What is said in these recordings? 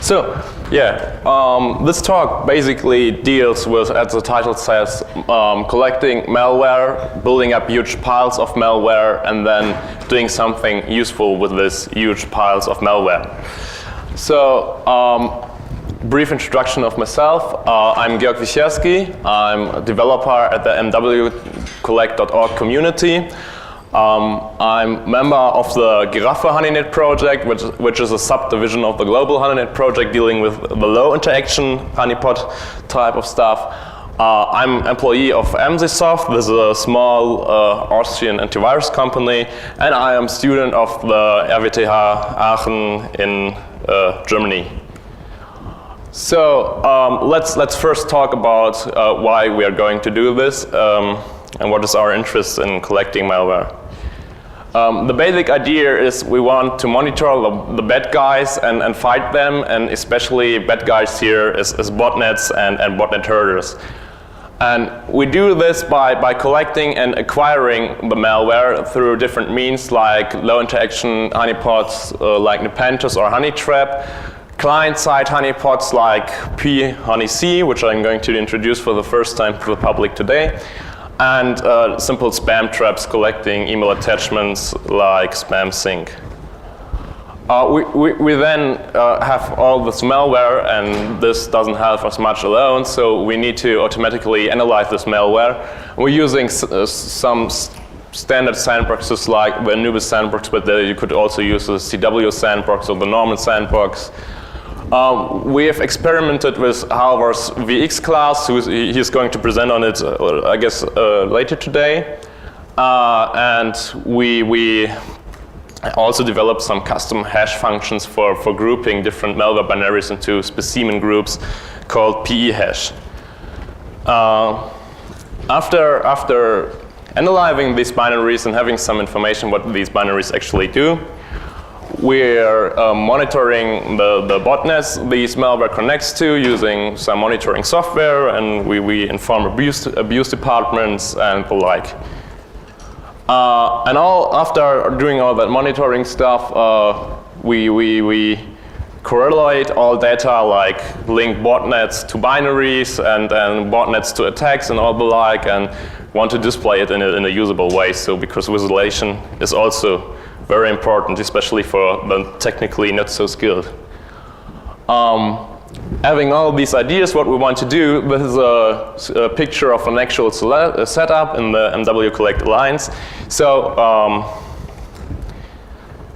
So, yeah, this talk basically deals with, as the title says, collecting malware, building up huge piles of malware, and then doing something useful with these huge piles of malware. So, brief introduction of myself. I'm Georg Wicherski. I'm a developer at the mwcollect.org community. I'm a member of the Giraffe honeynet project, which is a subdivision of the global honeynet project dealing with the low interaction honeypot type of stuff. I'm employee of MZsoft. This is a small Austrian antivirus company, and I am student of the RWTH Aachen in Germany. So let's first talk about why we are going to do this and what is our interest in collecting malware. The basic idea is we want to monitor the bad guys and fight them, and especially bad guys here is botnets and botnet herders. And we do this by collecting and acquiring the malware through different means like low interaction honeypots like Nepenthes or Honeytrap, client-side honeypots like phoneyc, which I'm going to introduce for the first time to the public today, and simple spam traps collecting email attachments like SpamSync. We then have all this malware, and this doesn't help us much alone, so we need to automatically analyze this malware. We're using some standard sandboxes like the Anubis sandbox, but you could also use the CW sandbox or the normal sandbox. We have experimented with Halvor's VX class, he's going to present on it, I guess, later today. And we also developed some custom hash functions for grouping different malware binaries into specimen groups called PE hash. After analyzing these binaries and having some information what these binaries actually do, we're monitoring the botnets these malware connects to using some monitoring software, and we inform abuse departments and the like. And after doing all that monitoring stuff, we correlate all data like link botnets to binaries and botnets to attacks and all the like, and want to display it in a usable way. So because visualization is also very important, especially for the technically not so skilled. Having all these ideas, what we want to do, this is a picture of an actual setup in the MW-Collect Alliance. So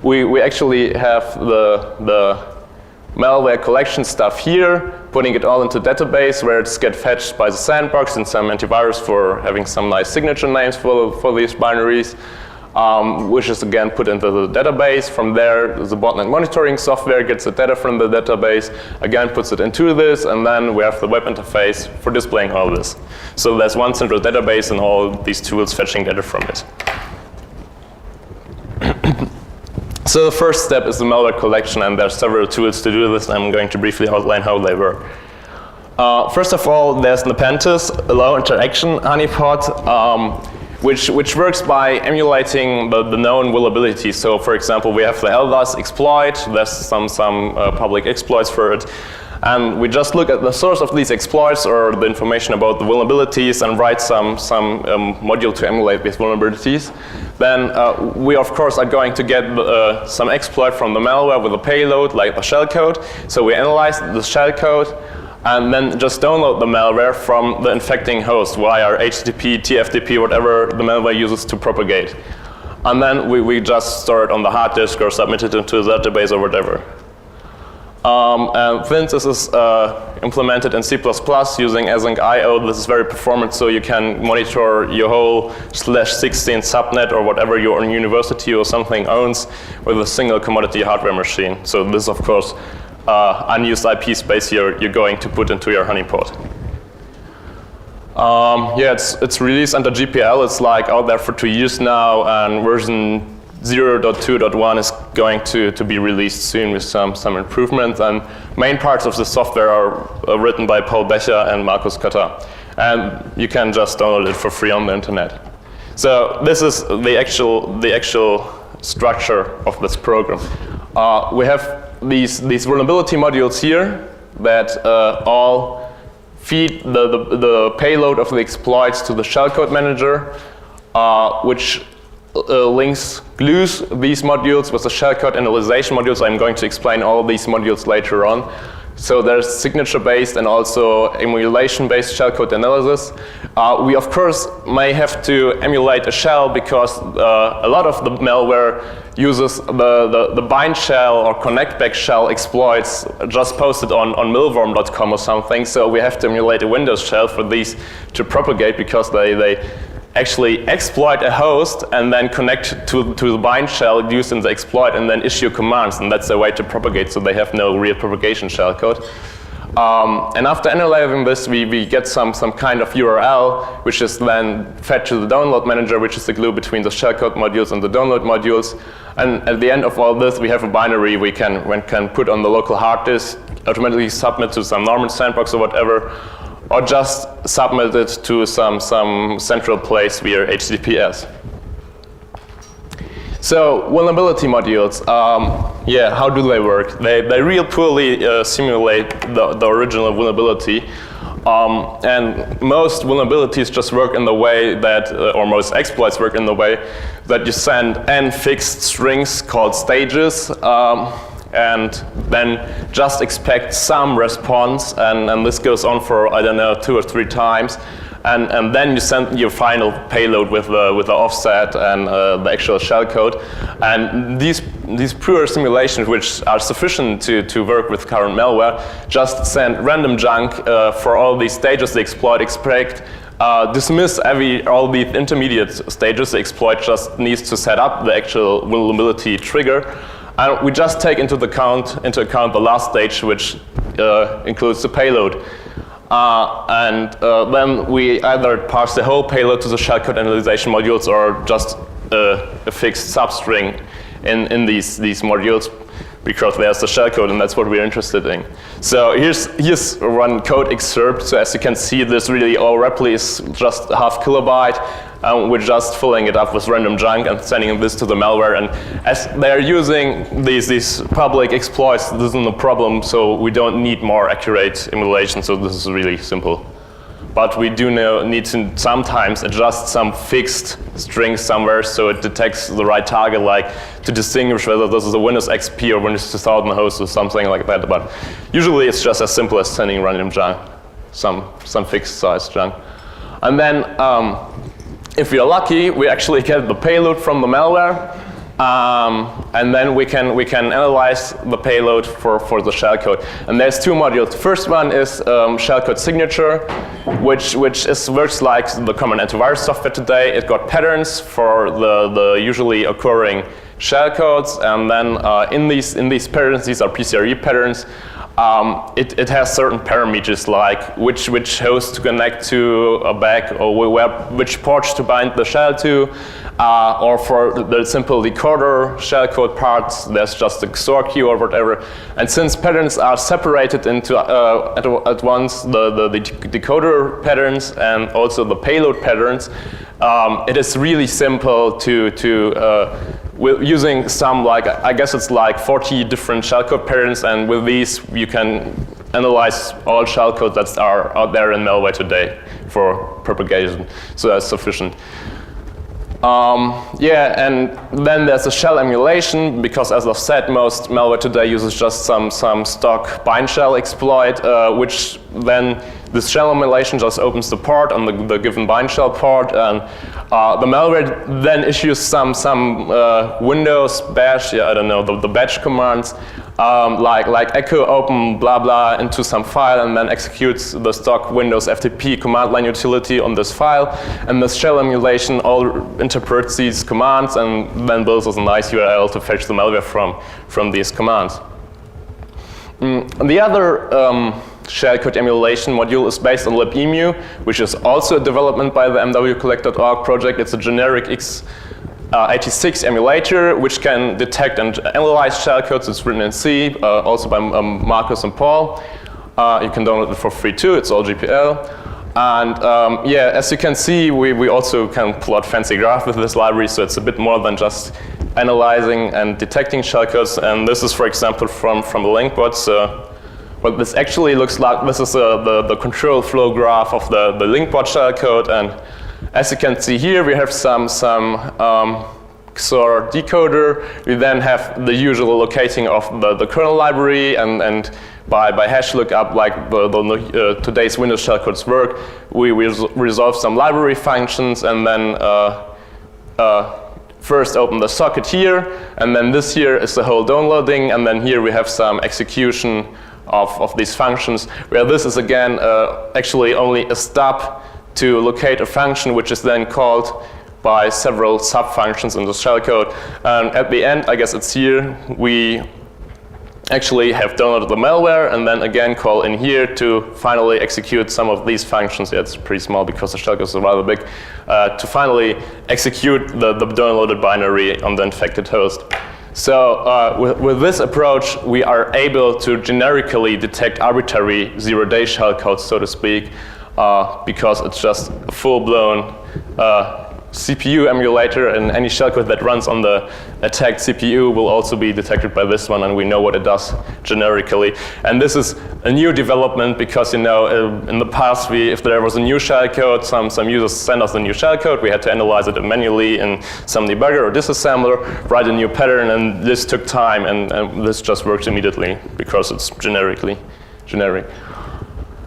we actually have the malware collection stuff here, putting it all into database where it's get fetched by the sandbox and some antivirus for having some nice signature names for these binaries. Which is again put into the database. From there, the botnet monitoring software gets the data from the database, again puts it into this, and then we have the web interface for displaying all this. So there's one central database and all these tools fetching data from it. So the first step is the malware collection, and there are several tools to do this, and I'm going to briefly outline how they work. First of all, there's Nepenthes, a low interaction honeypot, which works by emulating the known vulnerabilities. So for example, we have the LDAS exploit, there's some public exploits for it, and we just look at the source of these exploits or the information about the vulnerabilities and write some module to emulate these vulnerabilities. Then we of course are going to get some exploit from the malware with a payload like the shellcode. So we analyze the shellcode, and then just download the malware from the infecting host via HTTP, TFTP, whatever the malware uses to propagate. And then we just store it on the hard disk or submit it into the database or whatever. And since this is implemented in C++ using async.io, this is very performant, so you can monitor your whole /16 subnet or whatever your university or something owns with a single commodity hardware machine. So this, of course, unused IP space you're going to put into your honeypot. Yeah, it's released under GPL. It's like out there for 2 years now, and version 0.2.1 is going to be released soon with some improvements. And main parts of the software are written by Paul Becher and Markus Kötter, and you can just download it for free on the internet. So this is the actual structure of this program. We have these vulnerability modules here that all feed the payload of the exploits to the shellcode manager, which glues these modules with the shellcode analyzation modules. I'm going to explain all of these modules later on. So there's signature-based and also emulation-based shellcode analysis. We of course may have to emulate a shell because a lot of the malware uses the bind shell or connect back shell exploits just posted on milworm.com or something. So we have to emulate a Windows shell for these to propagate because they actually exploit a host and then connect to the bind shell used in the exploit and then issue commands, and that's the way to propagate, so they have no real propagation shellcode. And after analyzing this, we get some kind of URL, which is then fed to the download manager, which is the glue between the shellcode modules and the download modules. And at the end of all this, we have a binary we can put on the local hard disk, automatically submit to some Norman sandbox or whatever, or just submit it to some central place via HTTPS. So vulnerability modules, how do they work? They real poorly simulate the original vulnerability. And most vulnerabilities just work in the way that, or most exploits work in the way that you send n fixed strings called stages, and then just expect some response, and this goes on for, I don't know, 2 or 3 times, and then you send your final payload with the offset and the actual shellcode. And these pure simulations, which are sufficient to work with current malware, just send random junk for all these stages the exploit expect, dismiss all the intermediate stages the exploit just needs to set up the actual vulnerability trigger. And we just take into account the last stage, which includes the payload. Then we either pass the whole payload to the shellcode analyzation modules or just a fixed substring in these modules, because there's the shellcode, and that's what we're interested in. So here's one code excerpt. So as you can see, this really all repli is just a ½ kilobyte. We're just filling it up with random junk and sending this to the malware. And as they're using these public exploits, this isn't a problem, so we don't need more accurate emulation, so this is really simple. But we do need to sometimes adjust some fixed string somewhere so it detects the right target, like to distinguish whether this is a Windows XP or Windows 2000 host or something like that. But usually it's just as simple as sending random junk, some fixed size junk. And then if we are lucky, we actually get the payload from the malware, and then we can analyze the payload for the shellcode. And there's 2 modules. The first one is shellcode signature, which works like the common antivirus software today. It got patterns for the usually occurring shellcodes, and then in these patterns, these are PCRE patterns. It has certain parameters like which host to connect to a back, or which ports to bind the shell to, or for the simple decoder shellcode parts, there's just a XOR key or whatever. And since patterns are separated into at once the decoder patterns and also the payload patterns, it is really simple to using some, like, I guess it's like 40 different shellcode patterns, and with these you can analyze all shellcodes that are out there in malware today for propagation. So that's sufficient. And then there's a shell emulation, because as I've said, most malware today uses just some stock bind shell exploit, which then this shell emulation just opens the port on the given bind shell port, and the malware then issues some Windows bash, I don't know, the batch commands, like echo open blah blah into some file, and then executes the stock Windows FTP command line utility on this file, and the shell emulation all interprets these commands and then builds us a nice URL to fetch the malware from these commands. The other shellcode emulation module is based on libemu, which is also a development by the mwcollect.org project. It's a generic x86 emulator which can detect and analyze shellcodes. It's written in C, also by Marcus and Paul. You can download it for free too, it's all GPL. And yeah, as you can see, we also can plot fancy graphs with this library, so it's a bit more than just analyzing and detecting shellcodes. And this is, for example, from the LinkBot. So what this actually looks like, this is the control flow graph of the LinkBot shellcode. And as you can see here, we have some XOR decoder. We then have the usual locating of the kernel library, and by hash lookup, like today's Windows shellcodes work, we resolve some library functions, and then first open the socket here, and then this here is the whole downloading, and then here we have some execution of these functions, where this is again actually only a stub to locate a function, which is then called by several sub-functions in the shellcode. And at the end, I guess it's here, we actually have downloaded the malware, and then again call in here to finally execute some of these functions. Yeah, it's pretty small because the shellcode is rather big, to finally execute the downloaded binary on the infected host. So with this approach, we are able to generically detect arbitrary zero-day shellcodes, so to speak, because it's just a full-blown CPU emulator, and any shellcode that runs on the attacked CPU will also be detected by this one, and we know what it does generically. And this is a new development because, you know, in the past, if there was a new shellcode, some users sent us a new shellcode, we had to analyze it manually in some debugger or disassembler, write a new pattern, and this took time, and this just works immediately because it's generic.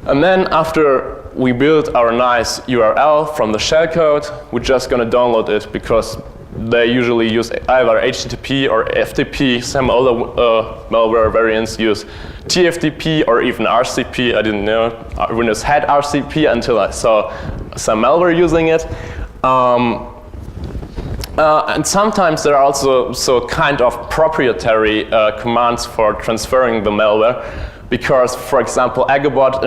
And then after we build our nice URL from the shellcode, we're just going to download it because they usually use either HTTP or FTP. Some other malware variants use TFTP or even RCP. I didn't know Windows had RCP until I saw some malware using it. And sometimes there are also kind of proprietary commands for transferring the malware. Because, for example, Agobot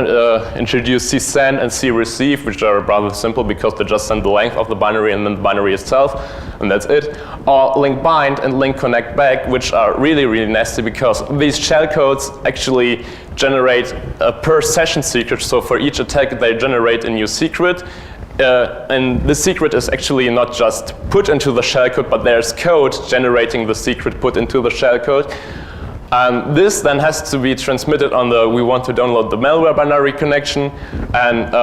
introduced csend and creceive, which are rather simple because they just send the length of the binary and then the binary itself, and that's it. Or link bind and link connect back, which are really, really nasty because these shellcodes actually generate a per session secret. So for each attack, they generate a new secret. And the secret is actually not just put into the shellcode, but there's code generating the secret put into the shellcode. And this then has to be transmitted on we want to download the malware binary connection. And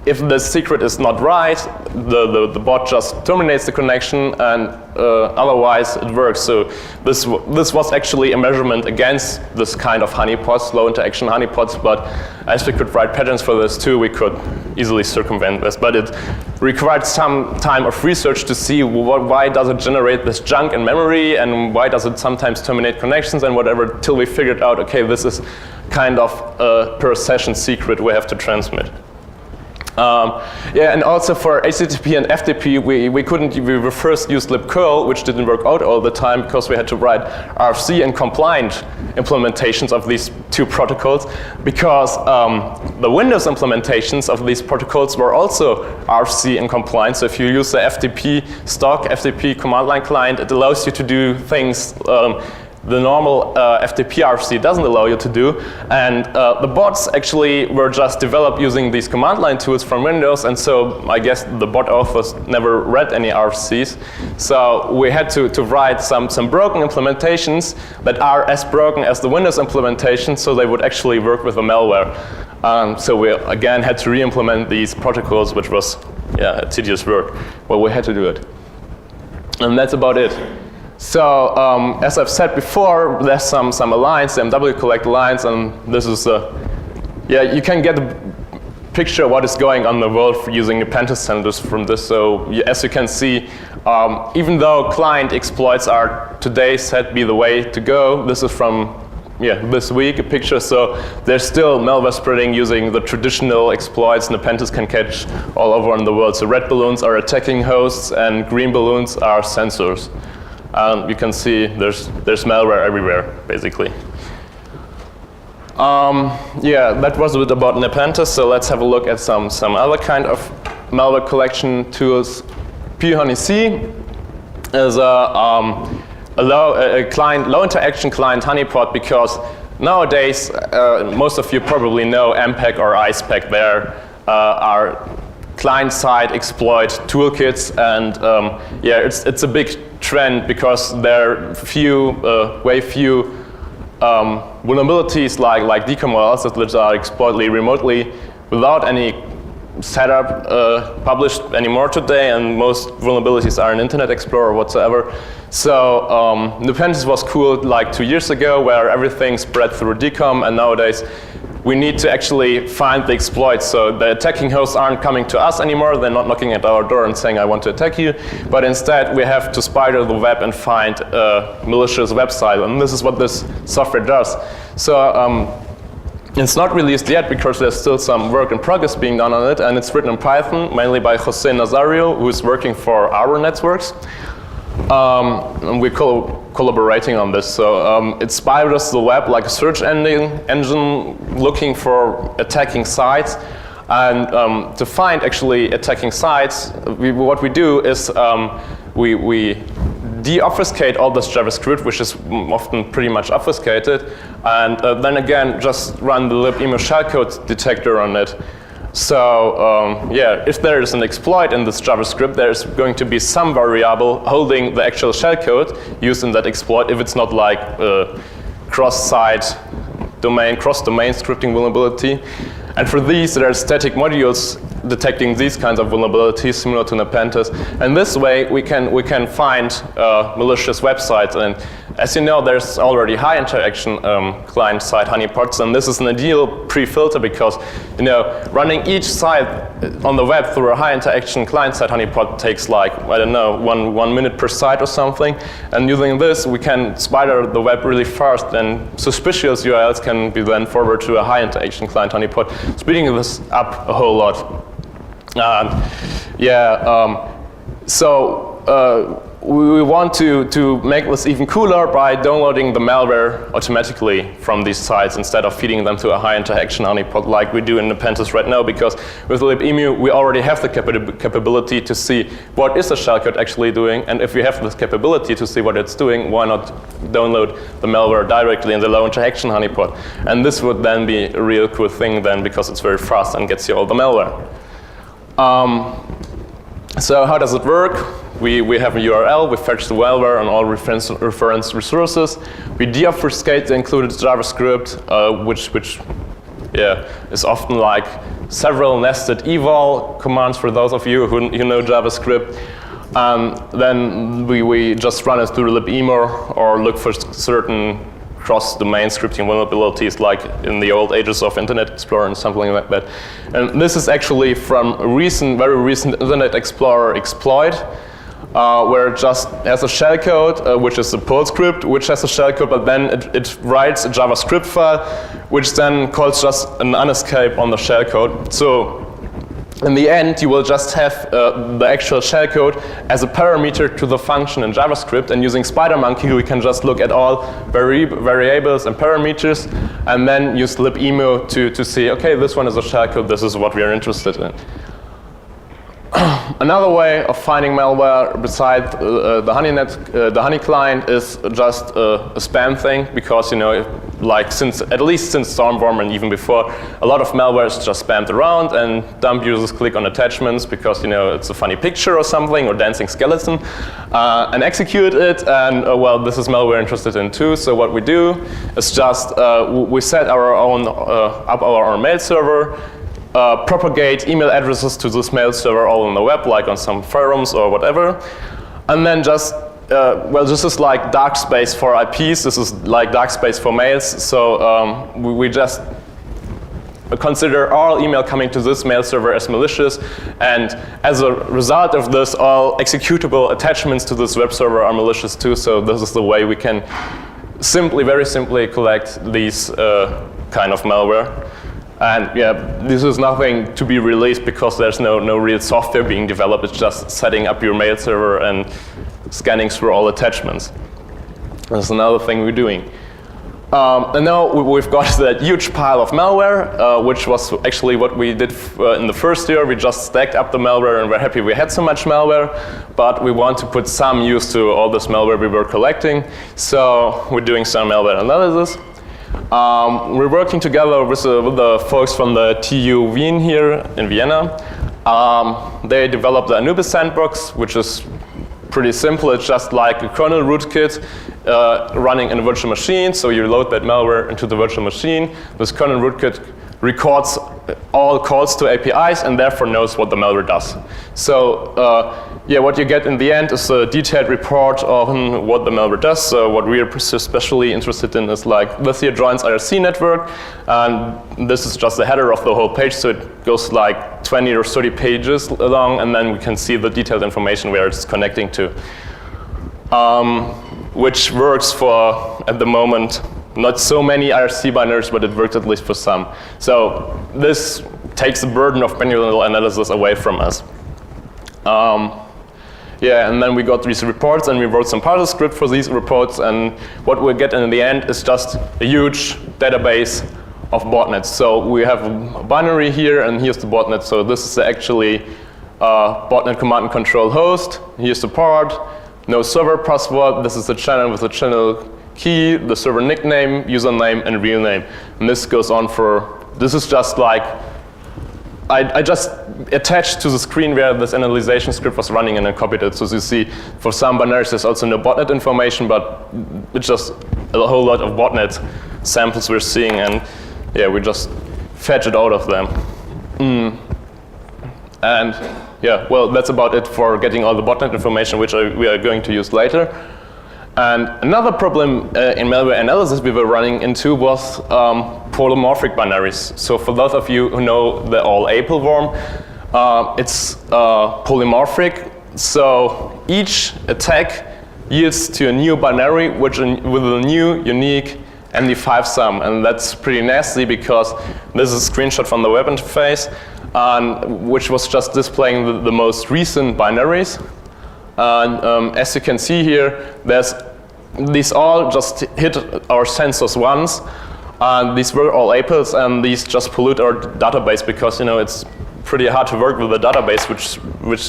if the secret is not right, the bot just terminates the connection, and otherwise it works. So this was actually a measurement against this kind of honeypots, low interaction honeypots, but as we could write patterns for this too, we could easily circumvent this. But it required some time of research to see why does it generate this junk in memory, and why does it sometimes terminate connections and whatever, till we figured out, okay, this is kind of a per session secret we have to transmit. Yeah, and also for HTTP and FTP, we first used libcurl, which didn't work out all the time because we had to write RFC and compliant implementations of these two protocols, because the Windows implementations of these protocols were also RFC and compliant. So if you use the FTP stock FTP command line client, it allows you to do things the normal FTP RFC doesn't allow you to do. And the bots actually were just developed using these command line tools from Windows, and so I guess the bot authors never read any RFCs. So we had to write some broken implementations that are as broken as the Windows implementation, so they would actually work with the malware. So we again had to re-implement these protocols, which was a tedious work. Well, we had to do it. And that's about it. So as I've said before, there's some alliance, the MW collect alliance, and this is you can get a picture of what is going on in the world using the pentest centers from this. So as you can see, even though client exploits are today said to be the way to go, this is from this week, a picture. So there's still malware spreading using the traditional exploits Nepenthes can catch all over in the world. So red balloons are attacking hosts, and green balloons are sensors. You can see there's malware everywhere, basically. That was a bit about Nepenthes. So let's have a look at some other kind of malware collection tools. PHoneyC is a low interaction client honeypot, because nowadays most of you probably know MPEG or IcePeg. They're are client-side exploit toolkits, and yeah, it's a big trend because there are way few vulnerabilities like decommerce which are exploited remotely without any setup published anymore today, and most vulnerabilities are in Internet Explorer whatsoever. So Nepenthes was cool like 2 years ago, where everything spread through decom, and nowadays we need to actually find the exploits. So the attacking hosts aren't coming to us anymore. They're not knocking at our door and saying, I want to attack you. But instead, we have to spider the web and find a malicious website. And this is what this software does. So it's not released yet because there's still some work in progress being done on it. And it's written in Python, mainly by Jose Nazario, who is working for our networks. And we're collaborating on this. So it spiders the web like a search engine looking for attacking sites. And to find actually attacking sites, what we do is we deobfuscate all this JavaScript, which is often pretty much obfuscated, and then again just run the libemu shellcode detector on it. So yeah, if there is an exploit in this JavaScript, there is going to be some variable holding the actual shellcode used in that exploit, if it's not like cross-site domain, cross-domain scripting vulnerability. And for these, there are static modules detecting these kinds of vulnerabilities, similar to Nepenthes. And this way, we can find malicious websites. And as you know, there's already high interaction client-side honeypots, and this is an ideal pre-filter because, you know, running each site on the web through a high interaction client-side honeypot takes like, I don't know, one minute per site or something. And using this, we can spider the web really fast, and suspicious URLs can be then forwarded to a high interaction client honeypot, speeding this up a whole lot. We want to make this even cooler by downloading the malware automatically from these sites instead of feeding them to a high interaction honeypot like we do in Nepenthes right now, because with libemu we already have the capability to see what is the shellcode actually doing, and if we have this capability to see what it's doing, why not download the malware directly in the low interaction honeypot? And this would then be a real cool thing then, because it's very fast and gets you all the malware. So how does it work? We have a URL, we fetch the malware on all reference resources. We deobfuscate the included JavaScript, which is often like several nested eval commands for those of you who know JavaScript. Then we just run it through libemu or look for certain cross-domain scripting vulnerabilities like in the old ages of Internet Explorer and something like that. And this is actually from a very recent Internet Explorer exploit, where it just has a shellcode, which is a Perl script, which has a shellcode, but then it writes a JavaScript file, which then calls just an unescape on the shellcode. So in the end, you will just have the actual shellcode as a parameter to the function in JavaScript, and using SpiderMonkey, we can just look at all variables and parameters, and then use libemu to see, okay, this one is a shellcode, this is what we are interested in. Another way of finding malware besides the Honey client is just a spam thing, because, you know, like at least since Stormworm and even before, a lot of malware is just spammed around, and dumb users click on attachments because, you know, it's a funny picture or something, or dancing skeleton, and execute it, and well, this is malware interested in too. So what we do is just we set our own up our own mail server, propagate email addresses to this mail server all on the web, like on some forums or whatever, and then just well, this is like dark space for IPs. This is like dark space for mails. So we just consider all email coming to this mail server as malicious, and as a result of this, all executable attachments to this web server are malicious too. So this is the way we can very simply collect these kind of malware. And yeah, this is nothing to be released because there's no real software being developed. It's just setting up your mail server and scanning through all attachments. That's another thing we're doing. And now we've got that huge pile of malware, which was actually what we did in the first year. We just stacked up the malware, and we're happy we had so much malware, but we want to put some use to all this malware we were collecting. So we're doing some malware analysis. We're working together with the folks from the TU Wien here in Vienna. They developed the Anubis sandbox, which is pretty simple. It's just like a kernel rootkit running in a virtual machine. So you load that malware into the virtual machine. This kernel rootkit records all calls to APIs and therefore knows what the malware does. So yeah, what you get in the end is a detailed report on what the malware does. So what we're especially interested in is like this here joins IRC network, and this is just the header of the whole page. So it goes like 20 or 30 pages long, and then we can see the detailed information where it's connecting to, which works for, at the moment, not so many IRC binaries, but it works at least for some. So this takes the burden of manual analysis away from us. Yeah, and then we got these reports, and we wrote some parser script for these reports, and what we'll get in the end is just a huge database of botnets. So we have a binary here, and here's the botnet. So this is actually botnet command and control host. Here's the part, no server password. This is the channel with the channel key, the server nickname, username, and real name. And this goes on for, this is just like, I just attached to the screen where this analyzation script was running and I copied it. So as you see, for some binaries there's also no botnet information, but it's just a whole lot of botnet samples we're seeing, and yeah, we just fetch it out of them. And yeah, well, that's about it for getting all the botnet information, which we are going to use later. And another problem in malware analysis we were running into was polymorphic binaries. So for those of you who know the all-APL worm, it's polymorphic. So each attack yields to a new binary with a new unique MD5 sum. And that's pretty nasty because this is a screenshot from the web interface, which was just displaying the most recent binaries. And as you can see here, these all just hit our sensors once. And these were all APLs, and these just pollute our database because, you know, it's pretty hard to work with the database, which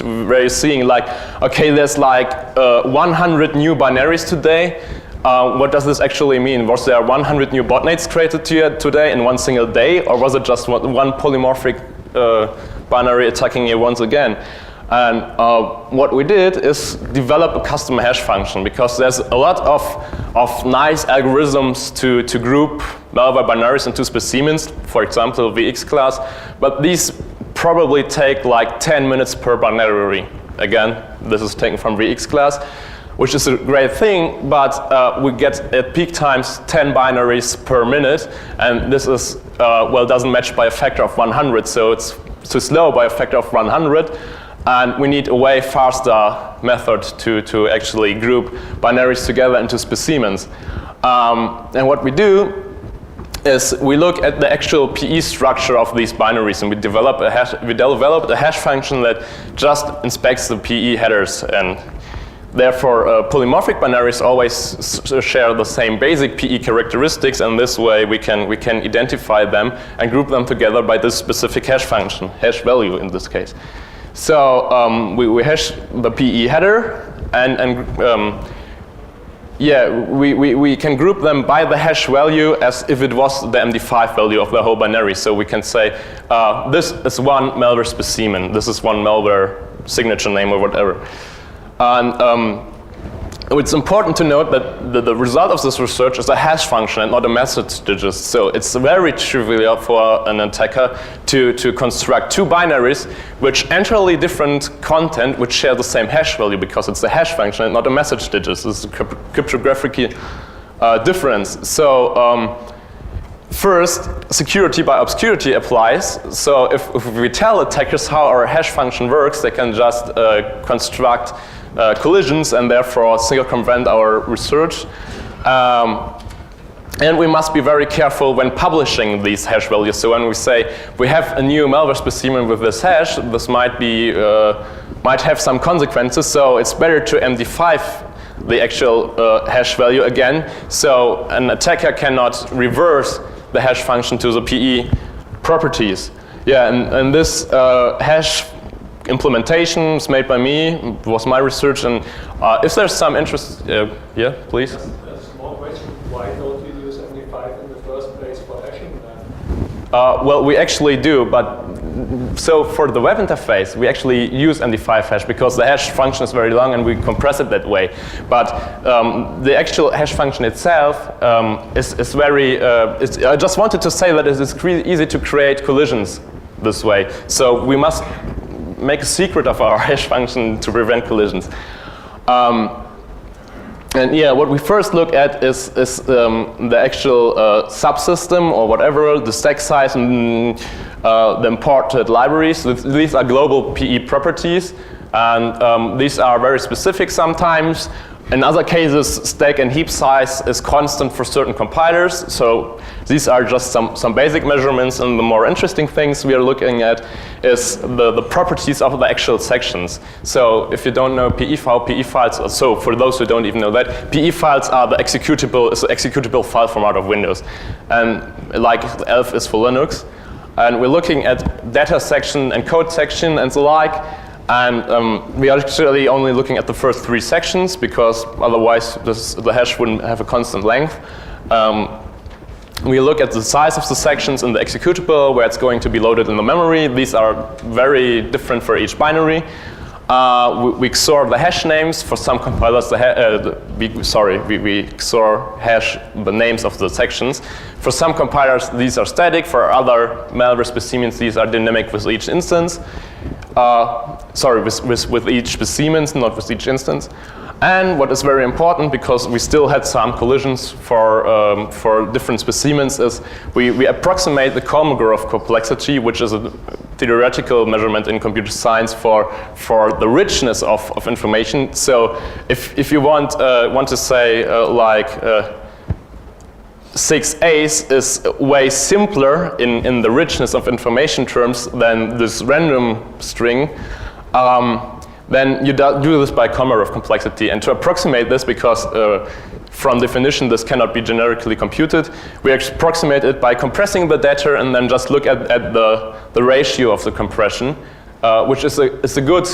we're seeing like, okay, there's like 100 new binaries today. What does this actually mean? Was there 100 new botnets created today in one single day, or was it just one polymorphic binary attacking you once again? And what we did is develop a custom hash function, because there's a lot of nice algorithms to group malware binaries into specimens, for example, VX class, but these probably take like 10 minutes per binary. Again, this is taken from VX class, which is a great thing, but we get at peak times 10 binaries per minute, and this is, well, doesn't match by a factor of 100, so it's too slow by a factor of 100. And we need a way faster method to actually group binaries together into specimens. And what we do is we look at the actual PE structure of these binaries, and we developed a hash function that just inspects the PE headers. And therefore, polymorphic binaries always share the same basic PE characteristics, and this way we can identify them and group them together by this specific hash function, hash value in this case. So we hash the PE header, and yeah, we can group them by the hash value as if it was the MD5 value of the whole binary. So we can say this is one malware specimen, this is one malware signature name or whatever. And it's important to note that the result of this research is a hash function and not a message digit. So it's very trivial for an attacker to construct two binaries which entirely different content which share the same hash value, because it's a hash function and not a message digit. This is a cryptographic difference. So first, security by obscurity applies. So if we tell attackers how our hash function works, they can just construct collisions and therefore circumvent our research. And we must be very careful when publishing these hash values. So when we say we have a new malware specimen with this hash, this might have some consequences. So it's better to MD5 the actual hash value again. So an attacker cannot reverse the hash function to the PE properties. Yeah, and this hash implementation is made by me, it was my research, and if there's some interest, yeah, please? A small question, why don't you use MD5 in the first Well, we actually do, but so for the web interface, we actually use MD5 hash because the hash function is very long and we compress it that way. But the actual hash function itself is very, I just wanted to say that it is easy to create collisions this way. So we must make a secret of our hash function to prevent collisions. And yeah, what we first look at is the actual subsystem or whatever, the stack size and the imported libraries. These are global PE properties, and these are very specific sometimes. In other cases, stack and heap size is constant for certain compilers. So these are just some basic measurements, and the more interesting things we are looking at is the properties of the actual sections. So if you don't know PE files, so for those who don't even know that, PE files are the executable file format of Windows. And like ELF is for Linux. And we're looking at data section and code section and the like. And we are actually only looking at the first 3 sections because otherwise the hash wouldn't have a constant length. We look at the size of the sections in the executable, where it's going to be loaded in the memory. These are very different for each binary. We XOR the hash names. For some compilers, we XOR hash the names of the sections. For some compilers, these are static. For other malware specimens, these are dynamic with each instance. With each specimen, not with each instance. And what is very important, because we still had some collisions for different specimens, is we approximate the Kolmogorov complexity, which is a theoretical measurement in computer science for the richness of information. So if you want to say 6As is way simpler in the richness of information terms than this random string, then you do this by Kolmogorov complexity. And to approximate this, because from definition this cannot be generically computed, we approximate it by compressing the data and then just look at the ratio of the compression, which is a good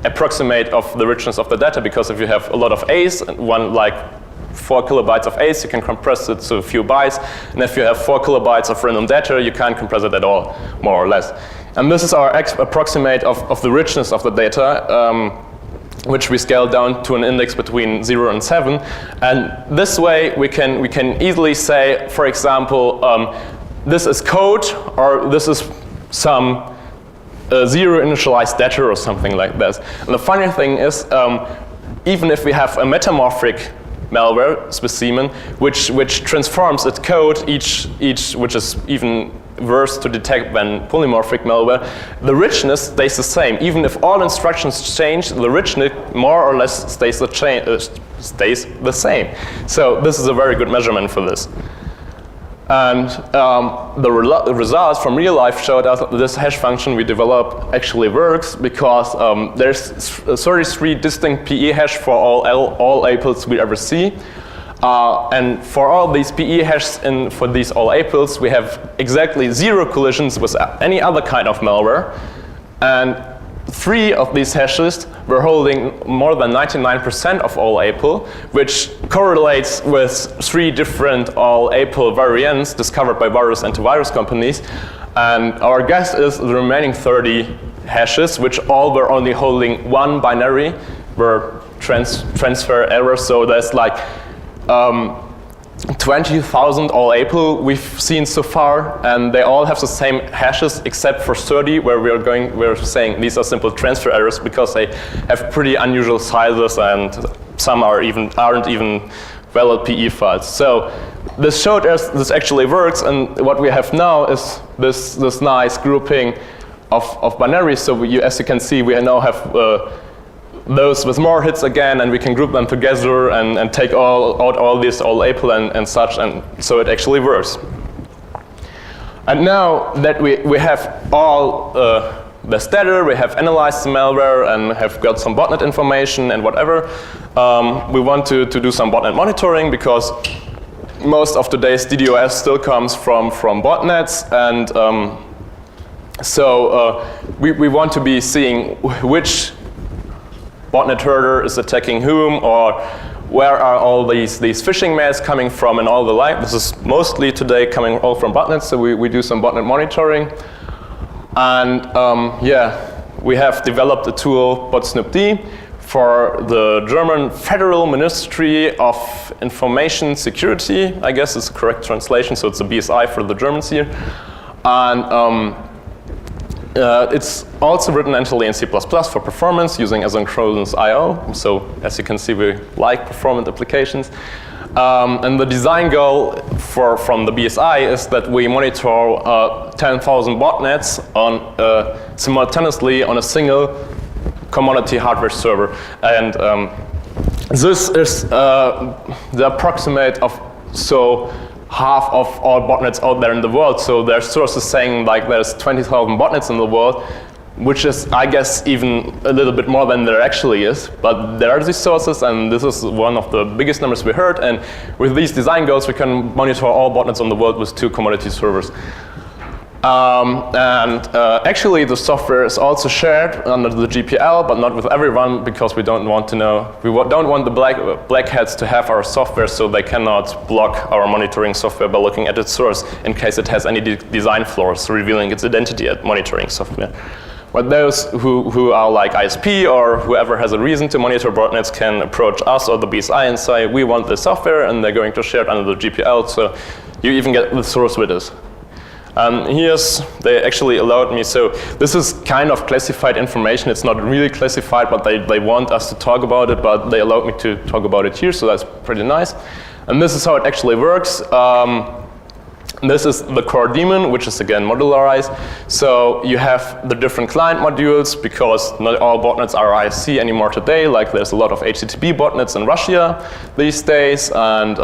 approximate of the richness of the data, because if you have a lot of A's, one like 4 kilobytes of A's, you can compress it to a few bytes. And if you have 4 kilobytes of random data, you can't compress it at all, more or less. And this is our approximate of the richness of the data, which we scale down to an index between 0 and 7. And this way, we can easily say, for example, this is code, or this is some zero initialized data or something like this. And the funny thing is, even if we have a metamorphic malware specimen, which transforms its code, each which is even worse to detect than polymorphic malware, the richness stays the same. Even if all instructions change, the richness more or less stays the same. So this is a very good measurement for this. And the results from real life showed us that this hash function we developed actually works, because there's 33 distinct PE hash for all APLs we ever see. And for all these PE hashes for these all APLs, we have exactly 0 collisions with any other kind of malware. And 3 of these hashes were holding more than 99% of all APL, which correlates with 3 different all APL variants discovered by various antivirus companies. And our guess is the remaining 30 hashes, which all were only holding 1 binary, were transfer errors. So there's like 20,000 all APL we've seen so far, and they all have the same hashes except for 30, where we're saying these are simple transfer errors because they have pretty unusual sizes, and some aren't even valid PE files. So this showed us this actually works, and what we have now is this nice grouping of binaries. So as you can see, we now have those with more hits again, and we can group them together and take out all these all APL and such, and so it actually works. And now that we have all the data, we have analyzed the malware and have got some botnet information and whatever, we want to do some botnet monitoring, because most of today's DDoS still comes from botnets, and so we want to be seeing which botnet herder is attacking whom, or where are all these phishing mails coming from and all the like. This is mostly today coming all from botnets, so we do some botnet monitoring. And yeah, we have developed a tool, botsnipd, for the German Federal Ministry of Information Security, I guess is the correct translation, so it's a BSI for the Germans here. And it's also written entirely in C++ for performance using asynchronous I/O. So as you can see, we like performant applications. And the design goal from the BSI is that we monitor 10,000 botnets simultaneously on a single commodity hardware server. And this is the approximate of half of all botnets out there in the world. So there's sources saying like there's 20,000 botnets in the world, which is, I guess, even a little bit more than there actually is. But there are these sources, and this is one of the biggest numbers we heard. And with these design goals, we can monitor all botnets on the world with 2 commodity servers. Actually, the software is also shared under the GPL, but not with everyone, because we don't want the black hats to have our software, so they cannot block our monitoring software by looking at its source in case it has any design flaws, revealing its identity at monitoring software. But those who are like ISP or whoever has a reason to monitor botnets can approach us or the BSI and say, we want this software, and they're going to share it under the GPL, so you even get the source with us. They actually allowed me, so this is kind of classified information. It's not really classified, but they want us to talk about it, but they allowed me to talk about it here, so that's pretty nice. And this is how it actually works. This is the core daemon, which is again modularized. So you have the different client modules, because not all botnets are ISC anymore today. Like there's a lot of HTTP botnets in Russia these days, and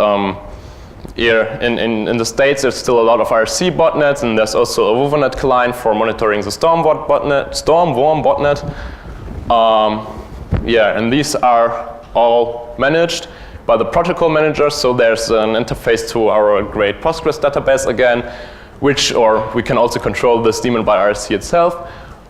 here in the States, there's still a lot of IRC botnets, and there's also a WovaNet client for monitoring the Stormworm botnet. Yeah, and these are all managed by the protocol manager, so there's an interface to our great Postgres database again, we can also control this daemon by IRC itself.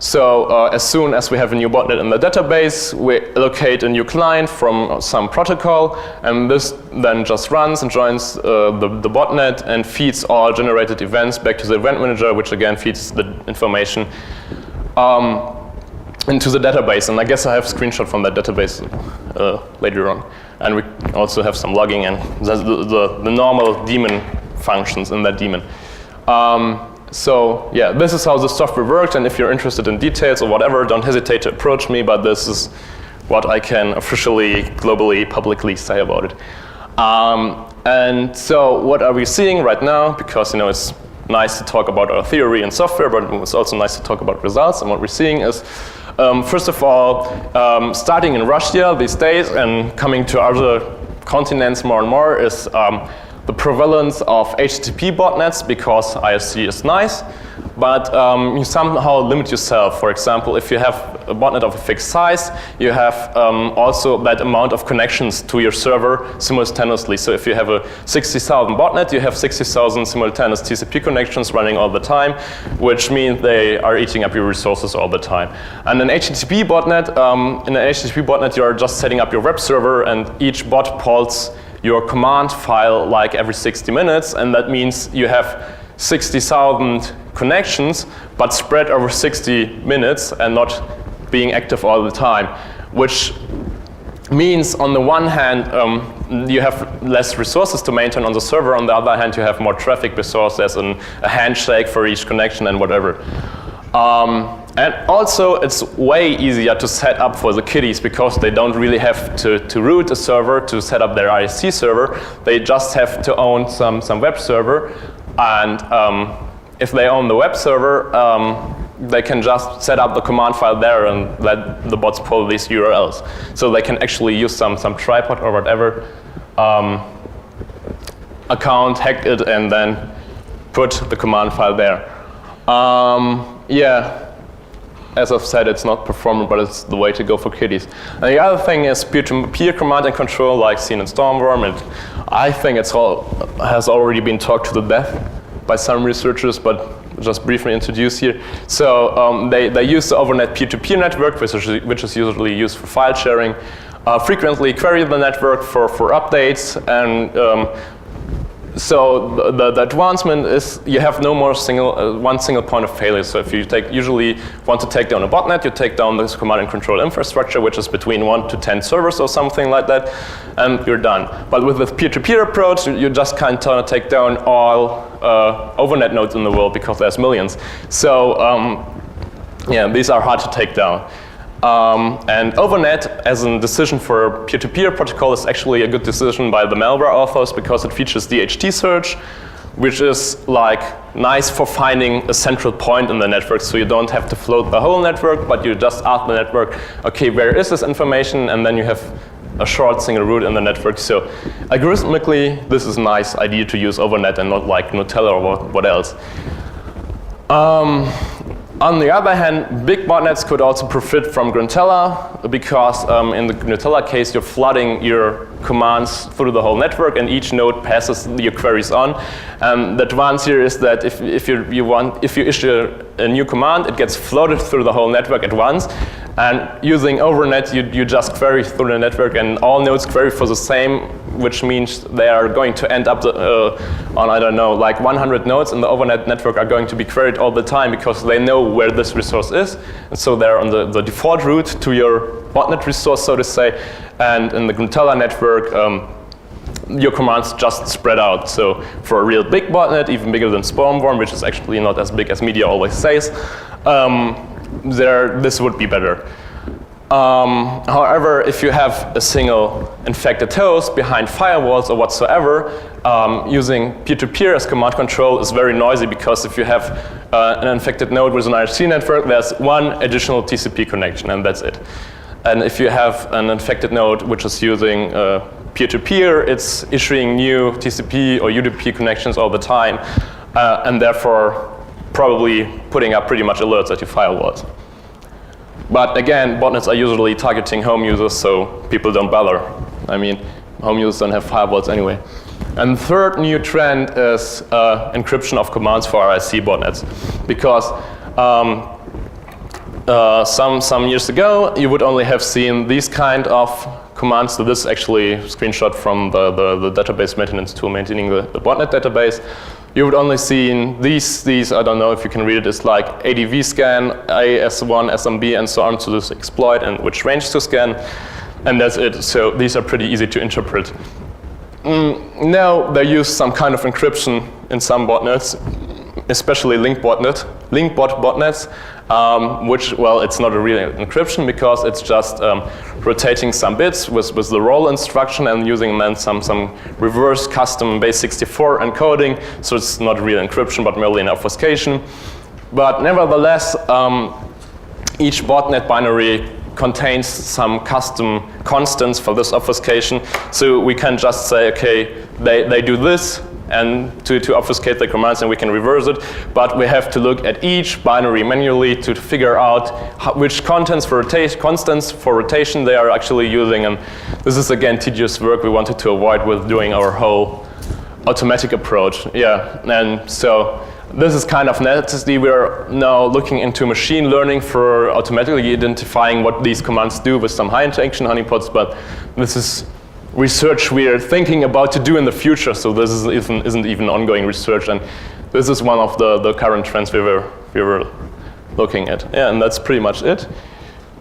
So as soon as we have a new botnet in the database, we allocate a new client from some protocol, and this then just runs and joins the botnet and feeds all generated events back to the event manager, which again feeds the information into the database. And I guess I have a screenshot from that database later on. And we also have some logging and the normal daemon functions in that daemon. So yeah, this is how the software works, and if you're interested in details or whatever, don't hesitate to approach me, but this is what I can officially, globally, publicly say about it. And so what are we seeing right now? Because it's nice to talk about our theory and software, but it's also nice to talk about results. And what we're seeing is, first of all, starting in Russia these days and coming to other continents more and more is the prevalence of HTTP botnets, because ISC is nice, but you somehow limit yourself. For example, if you have a botnet of a fixed size, you have also that amount of connections to your server simultaneously. So if you have a 60,000 botnet, you have 60,000 simultaneous TCP connections running all the time, which means they are eating up your resources all the time. And an HTTP botnet, in an HTTP botnet, you're just setting up your web server, and each bot pulls your command file like every 60 minutes, and that means you have 60,000 connections, but spread over 60 minutes and not being active all the time, which means on the one hand you have less resources to maintain on the server, on the other hand you have more traffic because there's a handshake for each connection and whatever. And also, it's way easier to set up for the kiddies, because they don't really have to root a server to set up their ISC server. They just have to own some web server, and if they own the web server, they can just set up the command file there and let the bots pull these URLs. So they can actually use some tripod or whatever account, hack it, and then put the command file there. Yeah. As I've said, it's not performant, but it's the way to go for kiddies. And the other thing is peer-to-peer command and control, like seen in Stormworm. And I think has already been talked to the death by some researchers, but just briefly introduce here. So they use the overnet peer-to-peer network, which is usually used for file sharing. frequently query the network for updates, and so the advancement is you have no more one single point of failure. So if you usually want to take down a botnet, you take down this command and control infrastructure, which is between 1 to 10 servers or something like that, and you're done. But with this peer-to-peer approach, you just can't take down all overnet nodes in the world because there's millions. So yeah, these are hard to take down. And overnet as a decision for a peer-to-peer protocol is actually a good decision by the malware authors because it features DHT search, which is like nice for finding a central point in the network, so you don't have to float the whole network, but you just ask the network, okay, where is this information, and then you have a short single route in the network. So algorithmically, this is a nice idea to use overnet and not like Nutella or what else. On the other hand, big botnets could also profit from Gruntella because in the Nutella case, you're flooding your commands through the whole network, and each node passes your queries on. The advance here is that if you issue a new command, it gets floated through the whole network at once. And using overnet, you just query through the network, and all nodes query for the same, which means they are going to end up on, I don't know, like 100 nodes in the overnet network are going to be queried all the time because they know where this resource is. And so they're on the default route to your botnet resource, so to say. And in the Gruntella network, your commands just spread out. So for a real big botnet, even bigger than Swarmworm, which is actually not as big as media always says, this would be better. However, if you have a single infected host behind firewalls or whatsoever, using peer-to-peer as command control is very noisy because if you have an infected node with an IRC network, there's one additional TCP connection and that's it. And if you have an infected node which is using peer-to-peer, it's issuing new TCP or UDP connections all the time, and therefore probably putting up pretty much alerts at your firewalls. But again, botnets are usually targeting home users, so people don't bother. I mean, home users don't have firewalls anyway. And the third new trend is encryption of commands for IRC botnets. Because some years ago, you would only have seen these kind of commands. So this is actually a screenshot from the database maintenance tool maintaining the botnet database. You would only see these, I don't know if you can read it, it's like ADV scan, AS1, SMB, and so on to this exploit and which range to scan, and that's it. So these are pretty easy to interpret. Now they use some kind of encryption in some botnets, especially link bot botnets, which, well, it's not a real encryption because it's just rotating some bits with the roll instruction and using then some reverse custom base64 encoding. So it's not real encryption, but merely an obfuscation. But nevertheless, each botnet binary contains some custom constants for this obfuscation. So we can just say, okay, they do this, and to obfuscate the commands, and we can reverse it. But we have to look at each binary manually to figure out which constants for rotation they are actually using. And this is, again, tedious work we wanted to avoid with doing our whole automatic approach. Yeah, and so this is kind of necessity. We're now looking into machine learning for automatically identifying what these commands do with some high interaction honeypots, but this is research we are thinking about to do in the future, so this isn't even ongoing research, and this is one of the current trends we were looking at. Yeah, and that's pretty much it.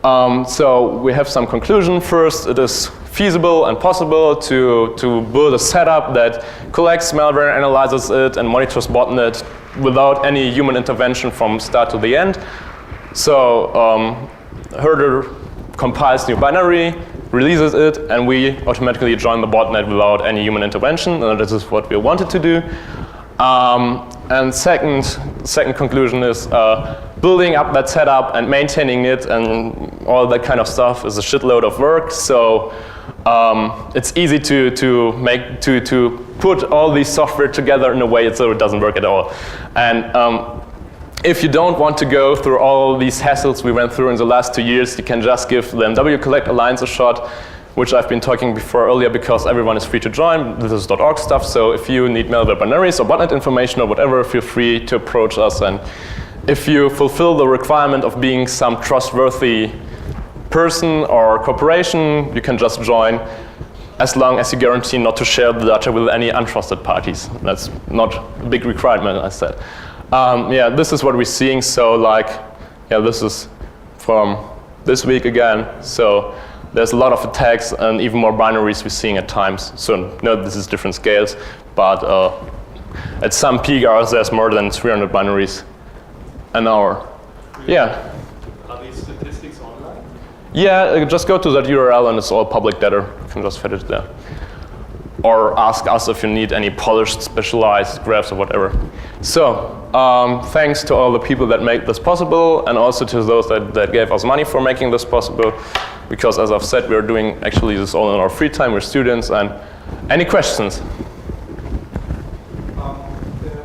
So we have some conclusion. First, it is feasible and possible to build a setup that collects malware, analyzes it, and monitors botnet without any human intervention from start to the end. So Herder compiles new binary, releases it, and we automatically join the botnet without any human intervention, and this is what we wanted to do. And second conclusion is building up that setup and maintaining it and all that kind of stuff is a shitload of work. So it's easy to put all these software together in a way so it doesn't work at all. And if you don't want to go through all these hassles we went through in the last 2 years, you can just give the MW-Collect Alliance a shot, which I've been talking before earlier because everyone is free to join. This is .org stuff, so if you need malware binaries or botnet information or whatever, feel free to approach us. And if you fulfill the requirement of being some trustworthy person or corporation, you can just join as long as you guarantee not to share the data with any untrusted parties. That's not a big requirement, I said. Yeah, this is what we're seeing. So like, yeah, this is from this week again. So there's a lot of attacks and even more binaries we're seeing at times. So no, this is different scales, but at some peak hours there's more than 300 binaries an hour. Yeah. Are these statistics online? Yeah, just go to that URL and it's all public data. You can just fit it there. Or ask us if you need any polished, specialized graphs or whatever. So, thanks to all the people that made this possible, and also to those that gave us money for making this possible. Because as I've said, we're doing actually this all in our free time. We're students. And any questions? The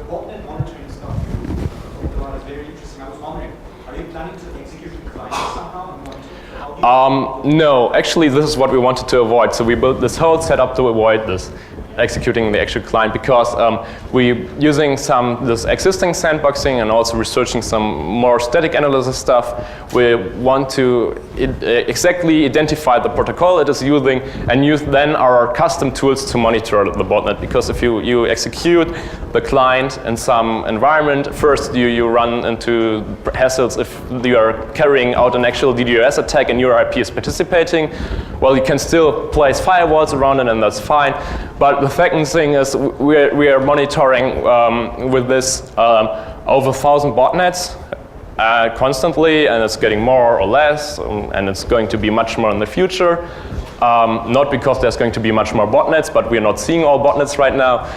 botnet monitoring stuff you talked about is very interesting. I was wondering, are you planning to execute the client somehow? No, actually this is what we wanted to avoid. So we built this whole setup to avoid this, executing the actual client, because we're using this existing sandboxing and also researching some more static analysis stuff. We want to exactly identify the protocol it is using and use then our custom tools to monitor the botnet. Because if you execute the client in some environment, first you run into hassles if you are carrying out an actual DDoS attack and your IP is participating. Well, you can still place firewalls around it and that's fine. But the second thing is we are monitoring with this over 1,000 botnets constantly, and it's getting more or less, and it's going to be much more in the future. Not because there's going to be much more botnets, but we're not seeing all botnets right now.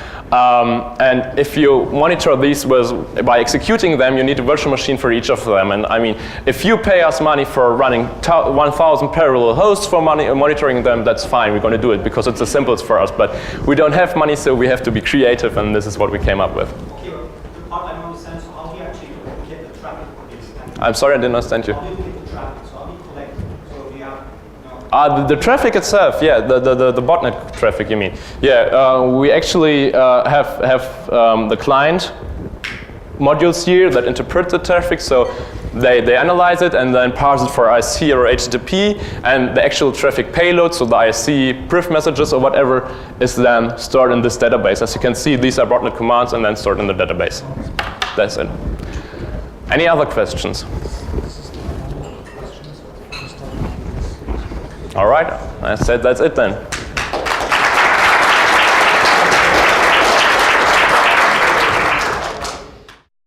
And if you monitor these by executing them, you need a virtual machine for each of them. And I mean, if you pay us money for running 1,000 parallel hosts for monitoring them, that's fine. We're going to do it because it's the simplest for us. But we don't have money, so we have to be creative, and this is what we came up with. Okay, the part I don't understand, so how do you actually get the traffic for this? I'm sorry, I didn't understand you. How do you get the traffic? So how do you collect? So we have, the traffic itself, yeah, the botnet traffic, you mean? Yeah, we actually have the client modules here that interpret the traffic, so they analyze it and then parse it for IC or HTTP, and the actual traffic payload, so the IC priv messages or whatever, is then stored in this database. As you can see, these are botnet commands and then stored in the database. That's it. Any other questions? All right, I said that's it then.